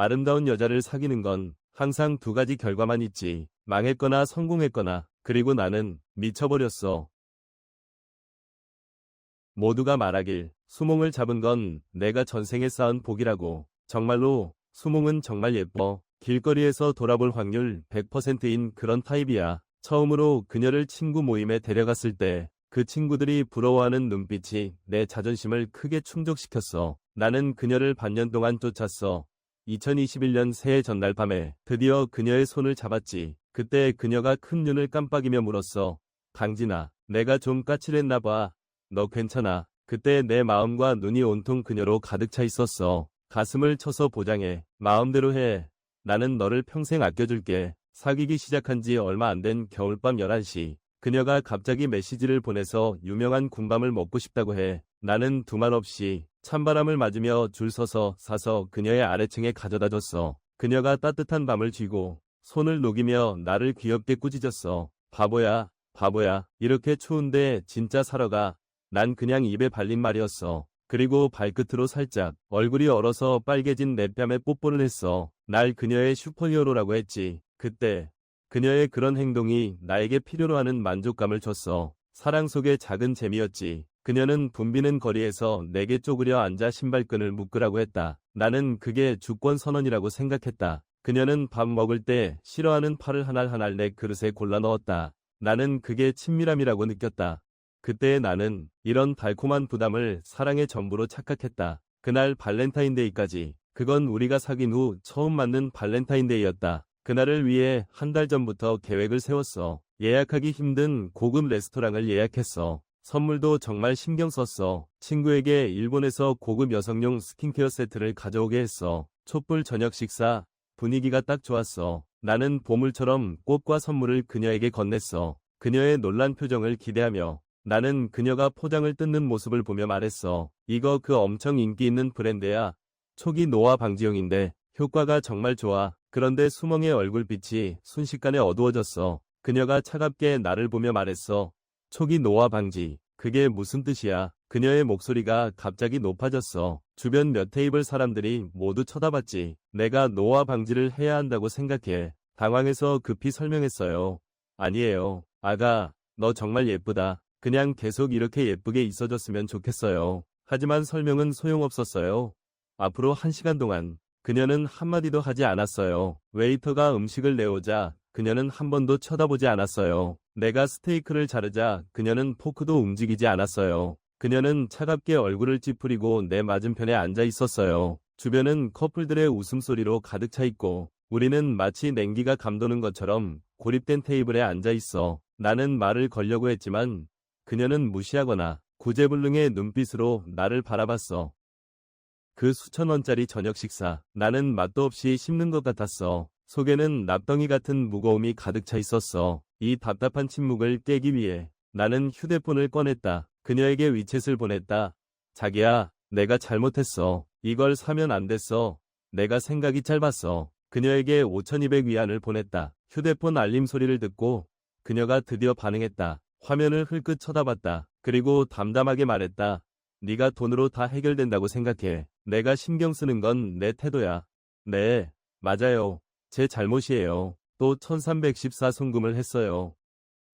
아름다운 여자를 사귀는 건 항상 두 가지 결과만 있지. 망했거나 성공했거나. 그리고 나는 미쳐버렸어. 모두가 말하길 수몽을 잡은 건 내가 전생에 쌓은 복이라고. 정말로 수몽은 정말 예뻐. 길거리에서 돌아볼 확률 100%인 그런 타입이야. 처음으로 그녀를 친구 모임에 데려갔을 때 그 친구들이 부러워하는 눈빛이 내 자존심을 크게 충족시켰어. 나는 그녀를 반년 동안 쫓았어. 2021년 새해 전날 밤에 드디어 그녀의 손을 잡았지. 그때 그녀가 큰 눈을 깜빡이며 물었어. 강진아, 내가 좀 까칠했나 봐. 너 괜찮아? 그때 내 마음과 눈이 온통 그녀로 가득 차 있었어. 가슴을 쳐서 보장해. 마음대로 해. 나는 너를 평생 아껴줄게. 사귀기 시작한 지 얼마 안 된 겨울밤 11시. 그녀가 갑자기 메시지를 보내서 유명한 군밤을 먹고 싶다고 해. 나는 두말 없이 찬바람을 맞으며 줄 서서 사서 그녀의 아래층에 가져다 줬어. 그녀가 따뜻한 밤을 쥐고 손을 녹이며 나를 귀엽게 꾸짖었어. 바보야, 바보야. 이렇게 추운데 진짜 사러 가. 난 그냥 입에 발린 말이었어. 그리고 발끝으로 살짝 얼굴이 얼어서 빨개진 내 뺨에 뽀뽀를 했어. 날 그녀의 슈퍼히어로라고 했지. 그때 그녀의 그런 행동이 나에게 필요로 하는 만족감을 줬어. 사랑 속의 작은 재미였지. 그녀는 붐비는 거리에서 내게 쪼그려 앉아 신발끈을 묶으라고 했다. 나는 그게 주권 선언이라고 생각했다. 그녀는 밥 먹을 때 싫어하는 팔을 하나하나 내 그릇에 골라 넣었다. 나는 그게 친밀함이라고 느꼈다. 그때 나는 이런 달콤한 부담을 사랑의 전부로 착각했다. 그날 발렌타인데이까지. 그건 우리가 사귄 후 처음 맞는 발렌타인데이였다. 그날을 위해 한 달 전부터 계획을 세웠어. 예약하기 힘든 고급 레스토랑을 예약했어. 선물도 정말 신경 썼어. 친구에게 일본에서 고급 여성용 스킨케어 세트를 가져오게 했어. 촛불 저녁 식사. 분위기가 딱 좋았어. 나는 보물처럼 꽃과 선물을 그녀에게 건넸어. 그녀의 놀란 표정을 기대하며 나는 그녀가 포장을 뜯는 모습을 보며 말했어. 이거 그 엄청 인기 있는 브랜드야. 초기 노화 방지용인데 효과가 정말 좋아. 그런데 수멍의 얼굴빛이 순식간에 어두워졌어. 그녀가 차갑게 나를 보며 말했어. 초기 노화 방지. 그게 무슨 뜻이야? 그녀의 목소리가 갑자기 높아졌어. 주변 몇 테이블 사람들이 모두 쳐다봤지. 내가 노화 방지를 해야 한다고 생각해. 당황해서 급히 설명했어요. 아니에요. 아가, 너 정말 예쁘다. 그냥 계속 이렇게 예쁘게 있어줬으면 좋겠어요. 하지만 설명은 소용없었어요. 앞으로 1시간 동안 그녀는 한마디도 하지 않았어요. 웨이터가 음식을 내오자 그녀는 한 번도 쳐다보지 않았어요. 내가 스테이크를 자르자 그녀는 포크도 움직이지 않았어요. 그녀는 차갑게 얼굴을 찌푸리고 내 맞은편에 앉아 있었어요. 주변은 커플들의 웃음소리로 가득 차 있고 우리는 마치 냉기가 감도는 것처럼 고립된 테이블에 앉아 있어. 나는 말을 걸려고 했지만 그녀는 무시하거나 구제불능의 눈빛으로 나를 바라봤어. 그 수천 원짜리 저녁 식사. 나는 맛도 없이 씹는 것 같았어. 속에는 납덩이 같은 무거움이 가득 차 있었어. 이 답답한 침묵을 깨기 위해 나는 휴대폰을 꺼냈다. 그녀에게 위챗을 보냈다. 자기야, 내가 잘못했어. 이걸 사면 안 됐어. 내가 생각이 짧았어. 그녀에게 5200위안을 보냈다. 휴대폰 알림 소리를 듣고 그녀가 드디어 반응했다. 화면을 흘끗 쳐다봤다. 그리고 담담하게 말했다. 네가 돈으로 다 해결된다고 생각해. 내가 신경 쓰는 건 내 태도야. 네, 맞아요. 제 잘못이에요. 또 1314 송금을 했어요.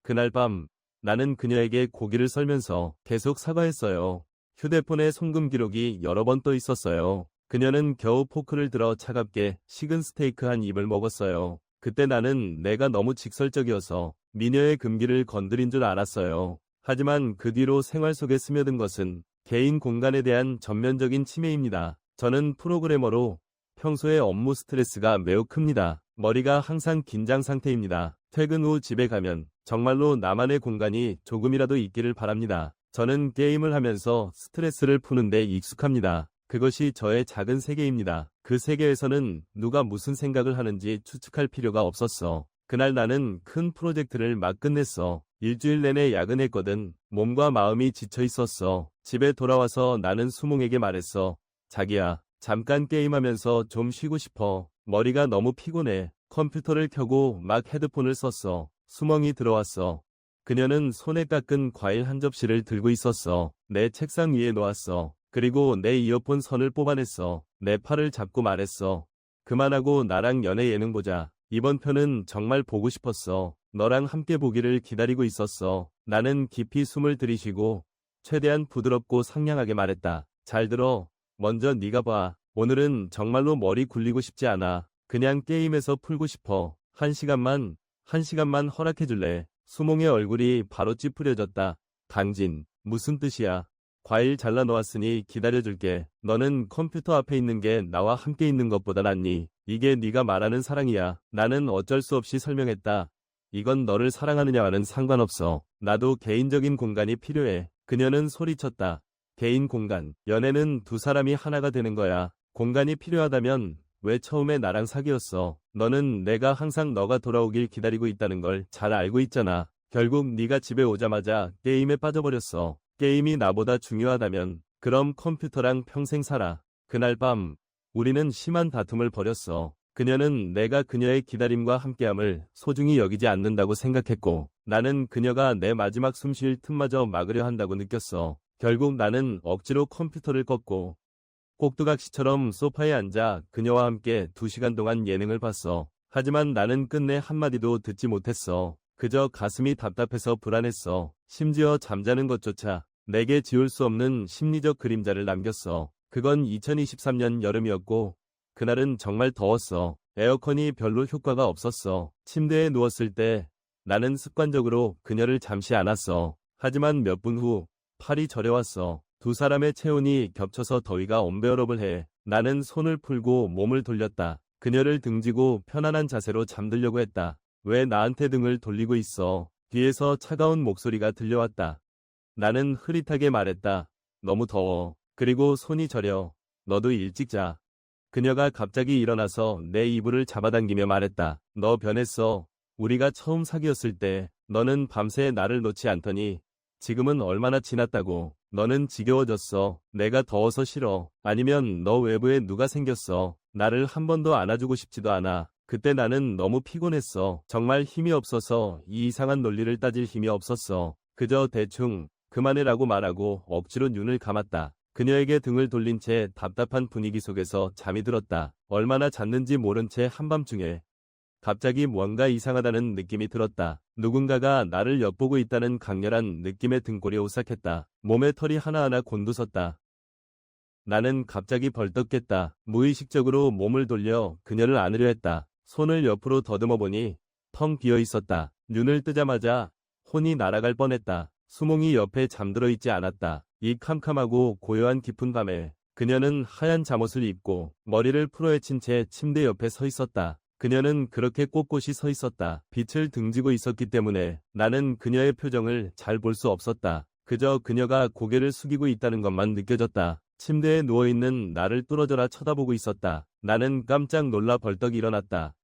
그날 밤 나는 그녀에게 고기를 썰면서 계속 사과했어요. 휴대폰에 송금 기록이 여러 번 떠 있었어요. 그녀는 겨우 포크를 들어 차갑게 식은 스테이크 한 입을 먹었어요. 그때 나는 내가 너무 직설적이어서 미녀의 금기를 건드린 줄 알았어요. 하지만 그 뒤로 생활 속에 스며든 것은 개인 공간에 대한 전면적인 침해입니다. 저는 프로그래머로 평소에 업무 스트레스가 매우 큽니다. 머리가 항상 긴장 상태입니다. 퇴근 후 집에 가면 정말로 나만의 공간이 조금이라도 있기를 바랍니다. 저는 게임을 하면서 스트레스를 푸는데 익숙합니다. 그것이 저의 작은 세계입니다. 그 세계에서는 누가 무슨 생각을 하는지 추측할 필요가 없었어. 그날 나는 큰 프로젝트를 막 끝냈어. 일주일 내내 야근했거든. 몸과 마음이 지쳐 있었어. 집에 돌아와서 나는 수몽에게 말했어. 자기야, 잠깐 게임하면서 좀 쉬고 싶어. 머리가 너무 피곤해. 컴퓨터를 켜고 막 헤드폰을 썼어. 수몽이 들어왔어. 그녀는 손에 깎은 과일 한 접시를 들고 있었어. 내 책상 위에 놓았어. 그리고 내 이어폰 선을 뽑아냈어. 내 팔을 잡고 말했어. 그만하고 나랑 연애 예능 보자. 이번 편은 정말 보고 싶었어. 너랑 함께 보기를 기다리고 있었어. 나는 깊이 숨을 들이쉬고 최대한 부드럽고 상냥하게 말했다. 잘 들어. 먼저 네가 봐. 오늘은 정말로 머리 굴리고 싶지 않아. 그냥 게임에서 풀고 싶어. 한 시간만 허락해줄래? 수몽의 얼굴이 바로 찌푸려졌다. 강진, 무슨 뜻이야? 과일 잘라 놓았으니 기다려줄게. 너는 컴퓨터 앞에 있는 게 나와 함께 있는 것보다 낫니? 이게 네가 말하는 사랑이야. 나는 어쩔 수 없이 설명했다. 이건 너를 사랑하느냐와는 상관없어. 나도 개인적인 공간이 필요해. 그녀는 소리쳤다. 개인 공간. 연애는 두 사람이 하나가 되는 거야. 공간이 필요하다면 왜 처음에 나랑 사귀었어? 너는 내가 항상 너가 돌아오길 기다리고 있다는 걸 잘 알고 있잖아. 결국 네가 집에 오자마자 게임에 빠져버렸어. 게임이 나보다 중요하다면 그럼 컴퓨터랑 평생 살아. 그날 밤 우리는 심한 다툼을 벌였어. 그녀는 내가 그녀의 기다림과 함께함을 소중히 여기지 않는다고 생각했고 나는 그녀가 내 마지막 숨 쉴 틈마저 막으려 한다고 느꼈어. 결국 나는 억지로 컴퓨터를 껐고 꼭두각시처럼 소파에 앉아 그녀와 함께 2시간 동안 예능을 봤어. 하지만 나는 끝내 한마디도 듣지 못했어. 그저 가슴이 답답해서 불안했어. 심지어 잠자는 것조차 내게 지울 수 없는 심리적 그림자를 남겼어. 그건 2023년 여름이었고 그날은 정말 더웠어. 에어컨이 별로 효과가 없었어. 침대에 누웠을 때 나는 습관적으로 그녀를 잠시 안았어. 하지만 몇 분 후 팔이 저려왔어. 두 사람의 체온이 겹쳐서 더위가 언베어러블 해. 나는 손을 풀고 몸을 돌렸다. 그녀를 등지고 편안한 자세로 잠들려고 했다. 왜 나한테 등을 돌리고 있어? 뒤에서 차가운 목소리가 들려왔다. 나는 흐릿하게 말했다. 너무 더워. 그리고 손이 저려. 너도 일찍 자. 그녀가 갑자기 일어나서 내 이불을 잡아당기며 말했다. 너 변했어. 우리가 처음 사귀었을 때 너는 밤새 나를 놓지 않더니 지금은 얼마나 지났다고. 너는 지겨워졌어. 내가 더워서 싫어. 아니면 너 외부에 누가 생겼어. 나를 한 번도 안아주고 싶지도 않아. 그때 나는 너무 피곤했어. 정말 힘이 없어서 이 이상한 논리를 따질 힘이 없었어. 그저 대충 그만해라고 말하고 억지로 눈을 감았다. 그녀에게 등을 돌린 채 답답한 분위기 속에서 잠이 들었다. 얼마나 잤는지 모른 채 한밤중에 갑자기 뭔가 이상하다는 느낌이 들었다. 누군가가 나를 엿보고 있다는 강렬한 느낌의 등골이 오싹했다. 몸에 털이 하나하나 곤두섰다. 나는 갑자기 벌떡 깼다. 무의식적으로 몸을 돌려 그녀를 안으려 했다. 손을 옆으로 더듬어 보니 텅 비어 있었다. 눈을 뜨자마자 혼이 날아갈 뻔했다. 수몽이 옆에 잠들어 있지 않았다. 이 캄캄하고 고요한 깊은 밤에 그녀는 하얀 잠옷을 입고 머리를 풀어헤친 채 침대 옆에 서 있었다. 그녀는 그렇게 꼿꼿이 서 있었다. 빛을 등지고 있었기 때문에 나는 그녀의 표정을 잘 볼 수 없었다. 그저 그녀가 고개를 숙이고 있다는 것만 느껴졌다. 침대에 누워있는 나를 뚫어져라 쳐다보고 있었다. 나는 깜짝 놀라 벌떡 일어났다.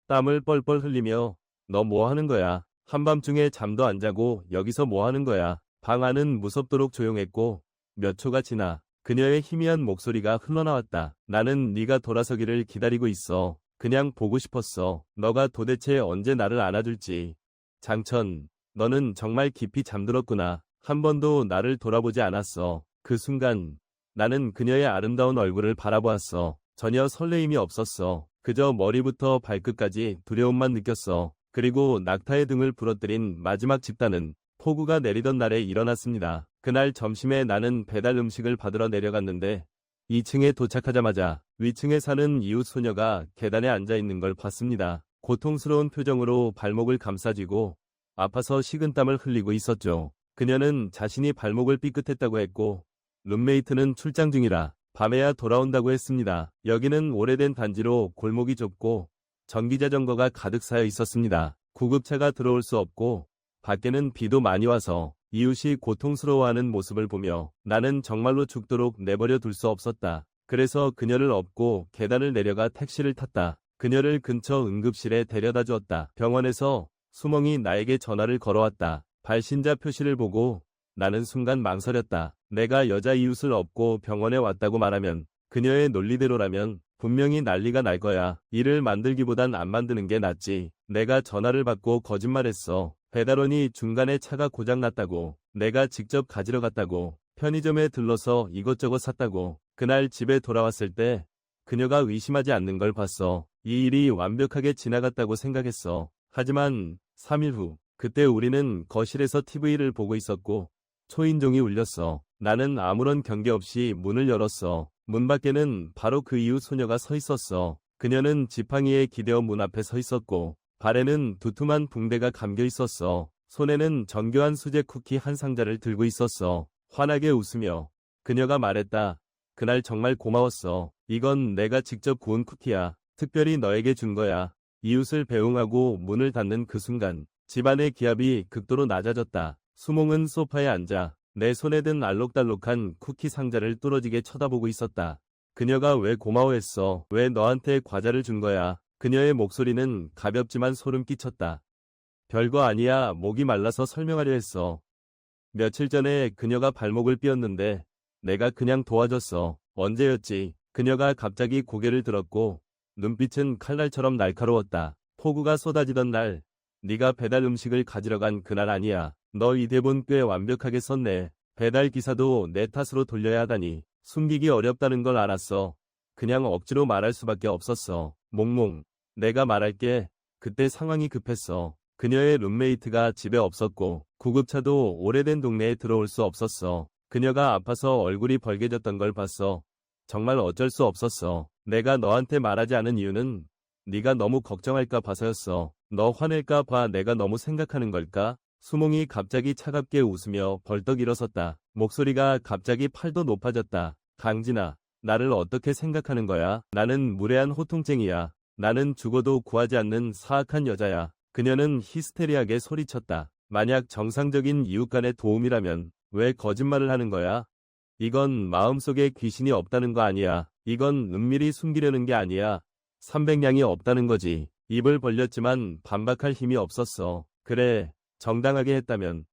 땀을 뻘뻘 흘리며 너 뭐 하는 거야? 한밤중에 잠도 안 자고 여기서 뭐 하는 거야? 방 안은 무섭도록 조용했고 몇 초가 지나 그녀의 희미한 목소리가 흘러나왔다. 나는 네가 돌아서기를 기다리고 있어. 그냥 보고 싶었어. 너가 도대체 언제 나를 안아줄지. 장천, 너는 정말 깊이 잠들었구나. 한 번도 나를 돌아보지 않았어. 그 순간 나는 그녀의 아름다운 얼굴을 바라보았어. 전혀 설레임이 없었어. 그저 머리부터 발끝까지 두려움만 느꼈어. 그리고 낙타의 등을 부러뜨린 마지막 집단은 폭우가 내리던 날에 일어났습니다. 그날 점심에 나는 배달 음식을 받으러 내려갔는데 2층에 도착하자마자 위층에 사는 이웃 소녀가 계단에 앉아 있는 걸 봤습니다. 고통스러운 표정으로 발목을 감싸쥐고 아파서 식은땀을 흘리고 있었죠. 그녀는 자신이 발목을 삐끗했다고 했고 룸메이트는 출장 중이라 밤에야 돌아온다고 했습니다. 여기는 오래된 단지로 골목이 좁고 전기자전거가 가득 쌓여 있었습니다. 구급차가 들어올 수 없고 밖에는 비도 많이 와서 이웃이 고통스러워하는 모습을 보며 나는 정말로 죽도록 내버려 둘 수 없었다. 그래서 그녀를 업고 계단을 내려가 택시를 탔다. 그녀를 근처 응급실에 데려다 주었다. 병원에서 수몽이 나에게 전화를 걸어왔다. 발신자 표시를 보고 나는 순간 망설였다. 내가 여자 이웃을 업고 병원에 왔다고 말하면 그녀의 논리대로라면 분명히 난리가 날 거야. 일을 만들기보단 안 만드는 게 낫지. 내가 전화를 받고 거짓말했어. 배달원이 중간에 차가 고장났다고, 내가 직접 가지러 갔다고, 편의점에 들러서 이것저것 샀다고. 그날 집에 돌아왔을 때 그녀가 의심하지 않는 걸 봤어. 이 일이 완벽하게 지나갔다고 생각했어. 하지만 3일 후, 그때 우리는 거실에서 TV를 보고 있었고 초인종이 울렸어. 나는 아무런 경계 없이 문을 열었어. 문 밖에는 바로 그 이후 소녀가 서 있었어. 그녀는 지팡이에 기대어 문 앞에 서 있었고 발에는 두툼한 붕대가 감겨 있었어. 손에는 정교한 수제 쿠키 한 상자를 들고 있었어. 환하게 웃으며 그녀가 말했다. 그날 정말 고마웠어. 이건 내가 직접 구운 쿠키야. 특별히 너에게 준 거야. 이웃을 배웅하고 문을 닫는 그 순간 집안의 기압이 극도로 낮아졌다. 수몽은 소파에 앉아 내 손에 든 알록달록한 쿠키 상자를 뚫어지게 쳐다보고 있었다. 그녀가 왜 고마워했어? 왜 너한테 과자를 준 거야? 그녀의 목소리는 가볍지만 소름 끼쳤다. 별거 아니야. 목이 말라서 설명하려 했어. 며칠 전에 그녀가 발목을 삐었는데 내가 그냥 도와줬어. 언제였지? 그녀가 갑자기 고개를 들었고 눈빛은 칼날처럼 날카로웠다. 폭우가 쏟아지던 날, 네가 배달 음식을 가지러 간 그날 아니야. 너 이 대본 꽤 완벽하게 썼네. 배달 기사도 내 탓으로 돌려야 하다니. 숨기기 어렵다는 걸 알았어. 그냥 억지로 말할 수밖에 없었어. 몽몽. 내가 말할게. 그때 상황이 급했어. 그녀의 룸메이트가 집에 없었고 구급차도 오래된 동네에 들어올 수 없었어. 그녀가 아파서 얼굴이 벌개졌던 걸 봤어. 정말 어쩔 수 없었어. 내가 너한테 말하지 않은 이유는 네가 너무 걱정할까 봐서였어. 너 화낼까 봐 내가 너무 생각하는 걸까? 수몽이 갑자기 차갑게 웃으며 벌떡 일어섰다. 목소리가 갑자기 팔도 높아졌다. 강진아, 나를 어떻게 생각하는 거야? 나는 무례한 호통쟁이야. 나는 죽어도 구하지 않는 사악한 여자야. 그녀는 히스테리하게 소리쳤다. 만약 정상적인 이웃 간의 도움이라면 왜 거짓말을 하는 거야? 이건 마음속에 귀신이 없다는 거 아니야. 이건 은밀히 숨기려는 게 아니야. 300냥이 없다는 거지. 입을 벌렸지만 반박할 힘이 없었어. 그래, 정당하게 했다면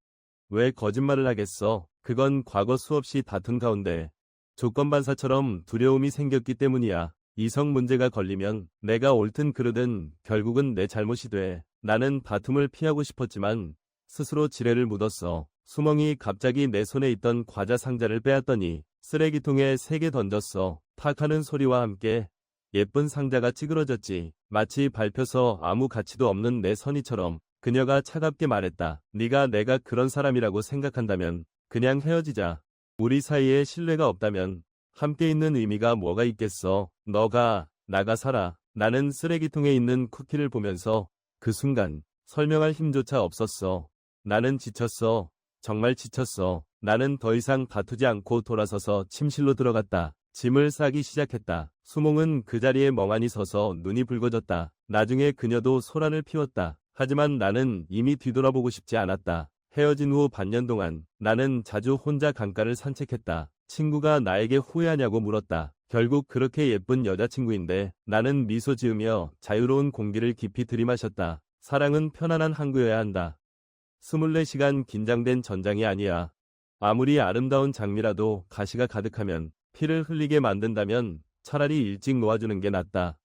왜 거짓말을 하겠어? 그건 과거 수없이 다툰 가운데 조건반사처럼 두려움이 생겼기 때문이야. 이성 문제가 걸리면 내가 옳든 그르든 결국은 내 잘못이 돼. 나는 다툼을 피하고 싶었지만 스스로 지뢰를 묻었어. 수멍이 갑자기 내 손에 있던 과자 상자를 빼앗더니 쓰레기통에 3개 던졌어. 탁 하는 소리와 함께 예쁜 상자가 찌그러졌지. 마치 밟혀서 아무 가치도 없는 내 선의처럼. 그녀가 차갑게 말했다. 네가 내가 그런 사람이라고 생각한다면 그냥 헤어지자. 우리 사이에 신뢰가 없다면 함께 있는 의미가 뭐가 있겠어. 너가 나가 살아. 나는 쓰레기통에 있는 쿠키를 보면서 그 순간 설명할 힘조차 없었어. 나는 지쳤어. 정말 지쳤어. 나는 더 이상 다투지 않고 돌아서서 침실로 들어갔다. 짐을 싸기 시작했다. 수몽은 그 자리에 멍하니 서서 눈이 붉어졌다. 나중에 그녀도 소란을 피웠다. 하지만 나는 이미 뒤돌아보고 싶지 않았다. 헤어진 후 반년 동안 나는 자주 혼자 강가를 산책했다. 친구가 나에게 후회하냐고 물었다. 결국 그렇게 예쁜 여자친구인데 나는 미소 지으며 자유로운 공기를 깊이 들이마셨다. 사랑은 편안한 항구여야 한다. 24시간 긴장된 전장이 아니야. 아무리 아름다운 장미라도 가시가 가득하면 피를 흘리게 만든다면 차라리 일찍 놓아주는 게 낫다.